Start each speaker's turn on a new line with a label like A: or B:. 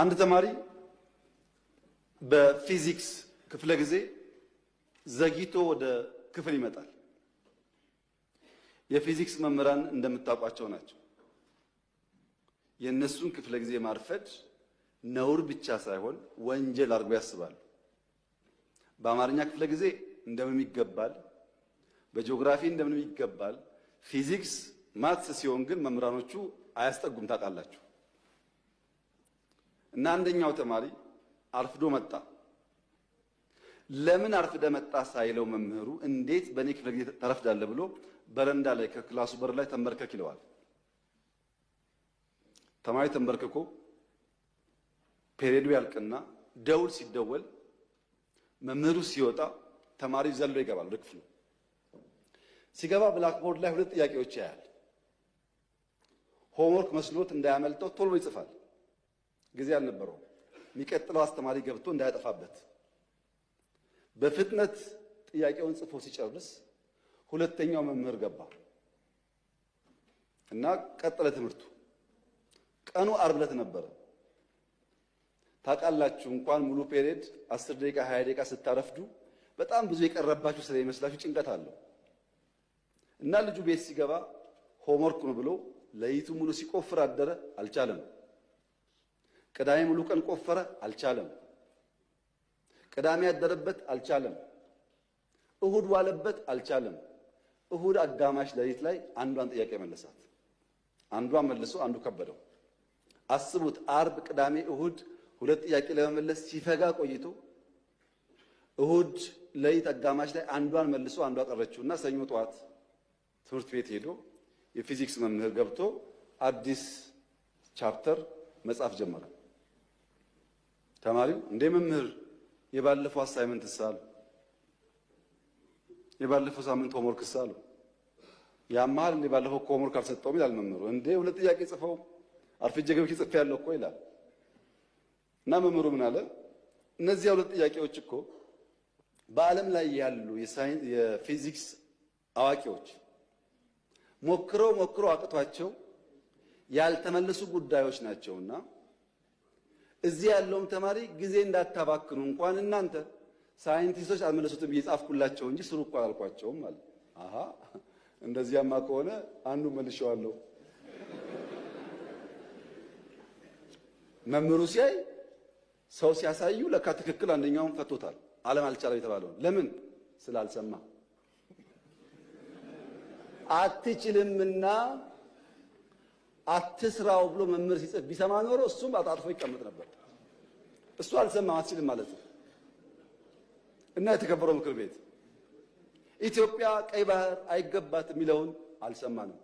A: አንድ ተማሪ በፊዚክስ ክፍለ ጊዜ ዘግይቶ ወደ ክፍል ይመጣል። የፊዚክስ መምህራን እንደምታውቋቸው ናቸው። የእነሱን ክፍለ ጊዜ ማርፈድ ነውር ብቻ ሳይሆን ወንጀል አድርገው ያስባሉ። በአማርኛ ክፍለ ጊዜ እንደምንም ይገባል፣ በጂኦግራፊ እንደምንም ይገባል። ፊዚክስ ማትስ ሲሆን ግን መምህራኖቹ አያስጠጉም ታውቃላችሁ። እና አንደኛው ተማሪ አርፍዶ መጣ። ለምን አርፍደ መጣ ሳይለው መምህሩ እንዴት በኔ ክፍለ ጊዜ ተረፍዳለህ ብሎ በረንዳ ላይ ከክላሱ በር ላይ ተንበርከክ ይለዋል። ተማሪ ተንበርክኮ ፔሪዮዱ ያልቅና ደውል ሲደወል መምህሩ ሲወጣ ተማሪው ዘሎ ይገባል ወደ ክፍሉ። ሲገባ ብላክቦርድ ላይ ሁለት ጥያቄዎች ያያል። ሆምወርክ መስሎት እንዳያመልጠው ቶሎ ይጽፋል። ጊዜ አልነበረው። የሚቀጥለው አስተማሪ ገብቶ እንዳያጠፋበት በፍጥነት ጥያቄውን ጽፎ ሲጨርስ ሁለተኛው መምህር ገባ እና ቀጠለ ትምህርቱ። ቀኑ ዓርብ ዕለት ነበረ። ታውቃላችሁ እንኳን ሙሉ ፔሪየድ 10 ደቂቃ 20 ደቂቃ ስታረፍዱ በጣም ብዙ የቀረባችሁ ስለሚመስላችሁ ጭንቀት አለው እና ልጁ ቤት ሲገባ ሆምወርክ ነው ብሎ ለይቱ ሙሉ ሲቆፍር አደረ። አልቻለም። ቅዳሜ ሙሉ ቀን ቆፈረ። አልቻለም። ቅዳሜ ያደረበት አልቻለም። እሁድ ዋለበት አልቻለም። እሁድ አጋማሽ ለሊት ላይ አንዷን ጥያቄ መለሳት። አንዷን መልሶ አንዱ ከበደው። አስቡት፣ ዓርብ፣ ቅዳሜ፣ እሁድ ሁለት ጥያቄ ለመመለስ ሲፈጋ ቆይቶ እሁድ ለሊት አጋማሽ ላይ አንዷን መልሶ አንዷ ቀረችውና ሰኞ ጠዋት ትምህርት ቤት ሄዶ የፊዚክስ መምህር ገብቶ አዲስ ቻፕተር መጻፍ ጀመረ። ተማሪው እንደ መምህር የባለፈው አሳይመንት ሳሉ የባለፈው ሳምንት ሆምወርክ ሳሉ ያማል እንደ ባለፈው ሆምወርክ አልሰጠውም ይላል መምህሩ። እንደ ሁለት ጥያቄ ጽፈው አርፍጄ ገብቼ ጽፌ ያለው እኮ ይላል። እና መምህሩ ምን አለ? እነዚህ ሁለት ጥያቄዎች እኮ በዓለም ላይ ያሉ የፊዚክስ አዋቂዎች ሞክረው አቅቷቸው ያልተመለሱ ጉዳዮች ናቸውና እዚህ ያለውም ተማሪ ጊዜ እንዳታባክኑ እንኳን እናንተ ሳይንቲስቶች አልመለሱትም ብዬ ጻፍኩላቸው እንጂ ስሩ እኮ አላልኳቸውም ማለት። አሃ እንደዚያማ ከሆነ አንዱ መልሼዋለሁ። መምህሩ ሲያይ ሰው ሲያሳዩ ለካ ትክክል አንደኛውን ፈቶታል። ዓለም አልቻለም የተባለው ለምን ስላልሰማ አትችልምና አትስራው ብሎ መምህር ሲጽፍ ቢሰማ ኖሮ እሱም አጣጥፎ ይቀመጥ ነበር። እሱ አልሰማም አትችልም ማለት ነው። እና የተከበረው ምክር ቤት ኢትዮጵያ ቀይ ባህር አይገባትም የሚለውን አልሰማንም።